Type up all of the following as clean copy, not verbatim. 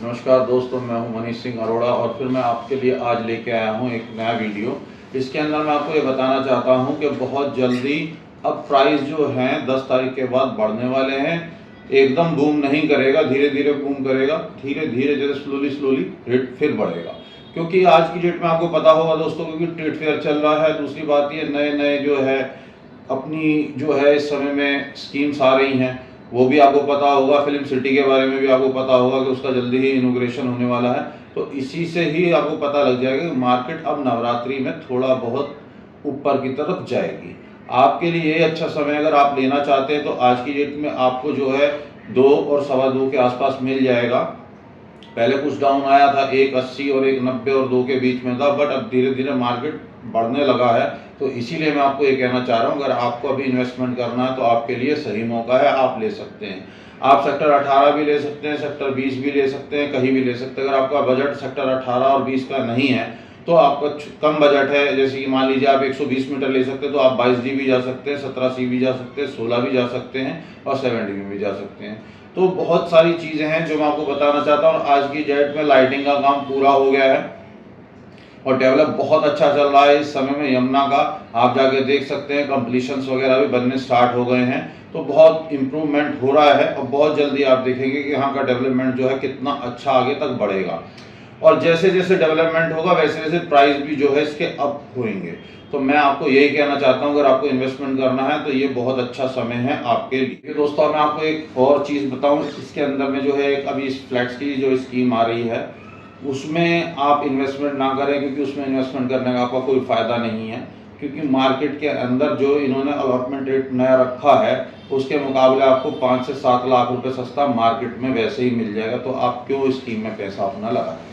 नमस्कार दोस्तों, मैं हूं मनीष सिंह अरोड़ा और फिर मैं आपके लिए आज लेके आया हूं एक नया वीडियो। इसके अंदर मैं आपको ये बताना चाहता हूं कि बहुत जल्दी अब प्राइस जो हैं 10 तारीख के बाद बढ़ने वाले हैं। एकदम बूम नहीं करेगा, धीरे धीरे बूम करेगा, धीरे धीरे जैसे स्लोली रेट फिर बढ़ेगा। क्योंकि आज की डेट में आपको पता होगा दोस्तों, क्योंकि ट्रेड फेयर चल रहा है। दूसरी बात ये नए नए जो है अपनी जो है इस समय में स्कीम्स आ रही हैं, वो भी आपको पता होगा। फिल्म सिटी के बारे में भी आपको पता होगा कि उसका जल्दी ही इनॉग्रेशन होने वाला है। तो इसी से ही आपको पता लग जाएगा कि मार्केट अब नवरात्रि में थोड़ा बहुत ऊपर की तरफ जाएगी। आपके लिए ये अच्छा समय अगर आप लेना चाहते हैं तो आज की डेट में आपको जो है 2 और 2.25 के आसपास मिल जाएगा। पहले कुछ डाउन आया था 1.80 और 1.90 और 2 के बीच में था, बट अब धीरे धीरे मार्केट बढ़ने लगा है। तो इसीलिए मैं आपको ये कहना चाह रहा हूँ, अगर आपको अभी इन्वेस्टमेंट करना है तो आपके लिए सही मौका है, आप ले सकते हैं। आप सेक्टर 18 भी ले सकते हैं, सेक्टर 20 भी ले सकते हैं, कहीं भी ले सकते हैं। अगर आपका बजट सेक्टर 18 और 20 का नहीं है तो आपका कम बजट है, जैसे कि मान लीजिए आप 120 मीटर ले सकते हैं तो आप 22D भी जा सकते हैं, 17C भी जा सकते हैं, 16 भी जा सकते हैं और 7D में भी जा सकते हैं। तो बहुत सारी चीज़ें हैं जो मैं आपको बताना चाहता हूँ। आज की डेट में लाइटिंग का काम पूरा हो गया है और डेवलप बहुत अच्छा चल रहा है। इस समय में यमुना का आप जाके देख सकते हैं, कंप्लीशंस वगैरह भी बनने स्टार्ट हो गए हैं। तो बहुत इम्प्रूवमेंट हो रहा है और बहुत जल्दी आप देखेंगे कि यहाँ का डेवलपमेंट जो है कितना अच्छा आगे तक बढ़ेगा। और जैसे जैसे डेवलपमेंट होगा वैसे वैसे प्राइस भी जो है इसके अप होंगे। तो मैं आपको यही कहना चाहता हूँ, अगर आपको इन्वेस्टमेंट करना है तो ये बहुत अच्छा समय है आपके लिए। दोस्तों मैं आपको एक और चीज़ बताऊँ, इसके अंदर में जो है अभी इस फ्लैट्स की जो स्कीम आ रही है उसमें आप इन्वेस्टमेंट ना करें, क्योंकि उसमें इन्वेस्टमेंट करने का आपका कोई फ़ायदा नहीं है। क्योंकि मार्केट के अंदर जो इन्होंने अलॉटमेंट रेट नया रखा है उसके मुकाबले आपको 5 से 7 लाख रुपए सस्ता मार्केट में वैसे ही मिल जाएगा। तो आप क्यों इस स्कीम में पैसा अपना लगाएं?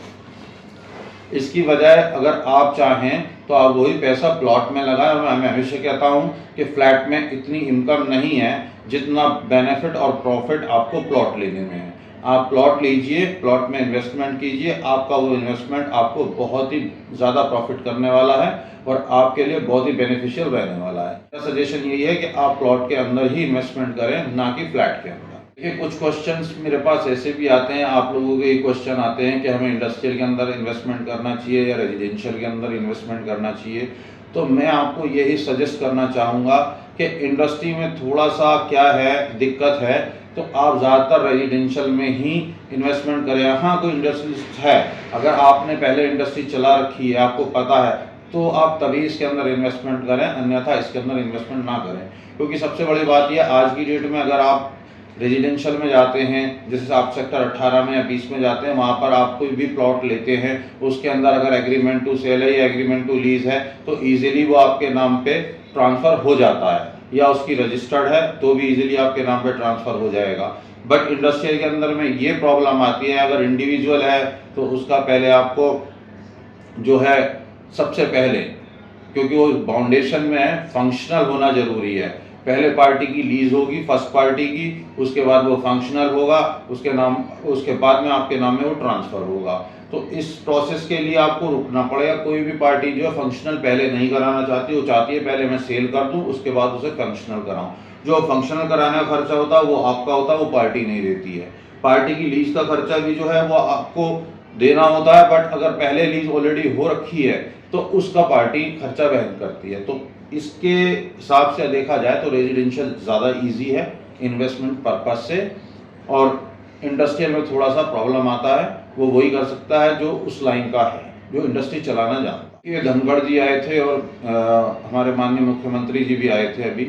इसकी बजाय अगर आप चाहें तो आप वही पैसा प्लॉट में लगाएं। और मैं हमेशा कहता हूं कि फ्लैट में इतनी इनकम नहीं है जितना बेनिफिट और प्रॉफिट आपको प्लॉट लेने में है। आप प्लॉट लीजिए, प्लॉट में इन्वेस्टमेंट कीजिए, आपका वो इन्वेस्टमेंट आपको बहुत ही ज़्यादा प्रॉफिट करने वाला है और आपके लिए बहुत ही बेनिफिशियल रहने वाला है। मेरा सजेशन यही है कि आप प्लॉट के अंदर ही इन्वेस्टमेंट करें, ना कि फ्लैट के अंदर। देखिए, कुछ क्वेश्चंस मेरे पास ऐसे भी आते हैं, आप लोगों के ये क्वेश्चन आते हैं कि हमें इंडस्ट्रियल के अंदर इन्वेस्टमेंट करना चाहिए या रेजिडेंशियल के अंदर इन्वेस्टमेंट करना चाहिए। तो मैं आपको यही सजेस्ट करना चाहूँगा कि इंडस्ट्री में थोड़ा सा क्या है दिक्कत है, तो आप ज़्यादातर रेजिडेंशियल में ही इन्वेस्टमेंट करें। हाँ, कोई इंडस्ट्रियलिस्ट है, अगर आपने पहले इंडस्ट्री चला रखी है, आपको पता है, तो आप तभी इसके अंदर इन्वेस्टमेंट करें, अन्यथा इसके अंदर इन्वेस्टमेंट ना करें। क्योंकि सबसे बड़ी बात यह आज की डेट में अगर आप रेजिडेंशियल में जाते हैं, जैसे आप सेक्टर 18 में या 20 में जाते हैं, वहाँ पर आप कोई भी प्लॉट लेते हैं, उसके अंदर अगर एग्रीमेंट टू सेल है या एग्रीमेंट टू लीज है तो ईजिली वो आपके नाम पे ट्रांसफ़र हो जाता है, या उसकी रजिस्टर्ड है तो भी इजीली आपके नाम पे ट्रांसफ़र हो जाएगा। बट इंडस्ट्रियल के अंदर में ये प्रॉब्लम आती है, अगर इंडिविजुअल है तो उसका पहले आपको जो है सबसे पहले, क्योंकि वो फाउंडेशन में है, फंक्शनल होना जरूरी है। पहले पार्टी की लीज होगी, फर्स्ट पार्टी की, उसके बाद वो फंक्शनल होगा, उसके बाद में आपके नाम में वो ट्रांसफ़र होगा। तो इस प्रोसेस के लिए आपको रुकना पड़ेगा। कोई भी पार्टी जो है फंक्शनल पहले नहीं कराना चाहती, वो चाहती है पहले मैं सेल कर दूं उसके बाद उसे फंक्शनल कराऊं। जो फंक्शनल कराने का खर्चा होता है वो आपका होता है, वो पार्टी नहीं देती है। पार्टी की लीज का खर्चा भी जो है वो आपको देना होता है, बट अगर पहले लीज ऑलरेडी हो रखी है तो उसका पार्टी खर्चा वहन करती है। तो इसके हिसाब से देखा जाए तो रेजिडेंशियल ज़्यादा इजी है इन्वेस्टमेंट पर्पज से, और इंडस्ट्रियल में थोड़ा सा प्रॉब्लम आता है। वो वही कर सकता है जो उस लाइन का है, जो इंडस्ट्री चलाना जानता है। ये धनखड़ जी आए थे और हमारे माननीय मुख्यमंत्री जी भी आए थे। अभी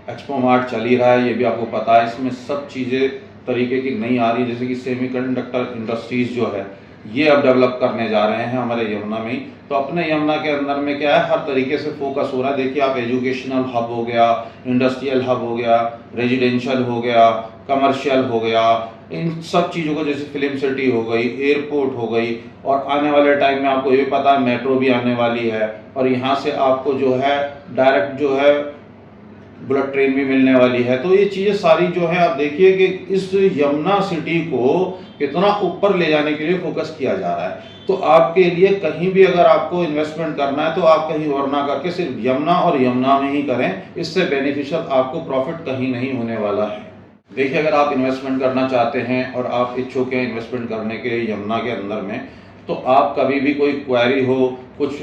एक्सपो मार्ट चल ही रहा है, ये भी आपको पता है। इसमें सब चीज़ें तरीके की नई आ रही है, जैसे कि सेमीकंडक्टर इंडस्ट्रीज़ जो है ये अब डेवलप करने जा रहे हैं हमारे यमुना में ही। तो अपने यमुना के अंदर में क्या है, हर तरीके से फोकस हो रहा है। देखिए, आप एजुकेशनल हब हो गया, इंडस्ट्रियल हब हो गया, रेजिडेंशियल हो गया, कमर्शियल हो गया, इन सब चीज़ों को, जैसे फिल्म सिटी हो गई, एयरपोर्ट हो गई, और आने वाले टाइम में आपको ये पता है मेट्रो भी आने वाली है। और यहाँ से आपको जो है डायरेक्ट जो है बुलेट ट्रेन भी मिलने वाली है। तो ये चीज़ें सारी जो है आप देखिए कि इस यमुना सिटी को कितना ऊपर ले जाने के लिए फोकस किया जा रहा है। तो आपके लिए कहीं भी अगर आपको इन्वेस्टमेंट करना है तो आप कहीं और ना करके सिर्फ यमुना और यमुना में ही करें। इससे बेनिफिशियल आपको प्रॉफिट कहीं नहीं होने वाला है। देखिए, अगर आप इन्वेस्टमेंट करना चाहते हैं और आप इच्छुक हैं इन्वेस्टमेंट करने के लिए यमुना के अंदर में, तो आप कभी भी कोई क्वेरी हो, कुछ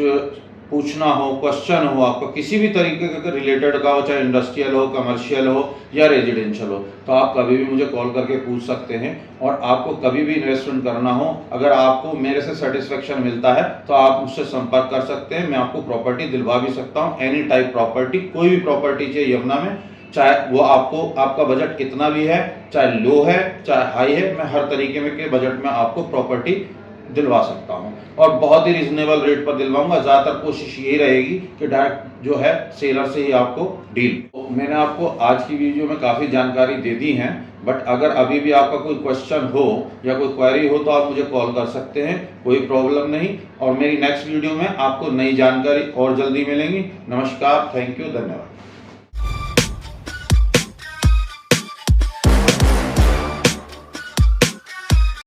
पूछना हो, क्वेश्चन हो आपको किसी भी तरीके के रिलेटेड का हो, चाहे इंडस्ट्रियल हो, कमर्शियल हो या रेजिडेंशियल हो, तो आप कभी भी मुझे कॉल करके पूछ सकते हैं। और आपको कभी भी इन्वेस्टमेंट करना हो, अगर आपको मेरे से सेटिस्फेक्शन मिलता है तो आप मुझसे संपर्क कर सकते हैं। मैं आपको प्रॉपर्टी दिलवा भी सकता हूँ, एनी टाइप प्रॉपर्टी, कोई भी प्रॉपर्टी चाहिए यमुना में, चाहे वो आपको, आपका बजट कितना भी है, चाहे लो है चाहे हाई है, मैं हर तरीके में के बजट में आपको प्रॉपर्टी दिलवा सकता हूं और बहुत ही रिजनेबल रेट पर दिलवाऊंगा। ज़्यादातर कोशिश यही रहेगी कि डायरेक्ट जो है सेलर से ही आपको डील। तो मैंने आपको आज की वीडियो में काफ़ी जानकारी दे दी है, बट अगर अभी भी आपका कोई क्वेश्चन हो या कोई क्वेरी हो तो आप मुझे कॉल कर सकते हैं, कोई प्रॉब्लम नहीं। और मेरी नेक्स्ट वीडियो में आपको नई जानकारी और जल्दी मिलेंगी। नमस्कार, थैंक यू, धन्यवाद।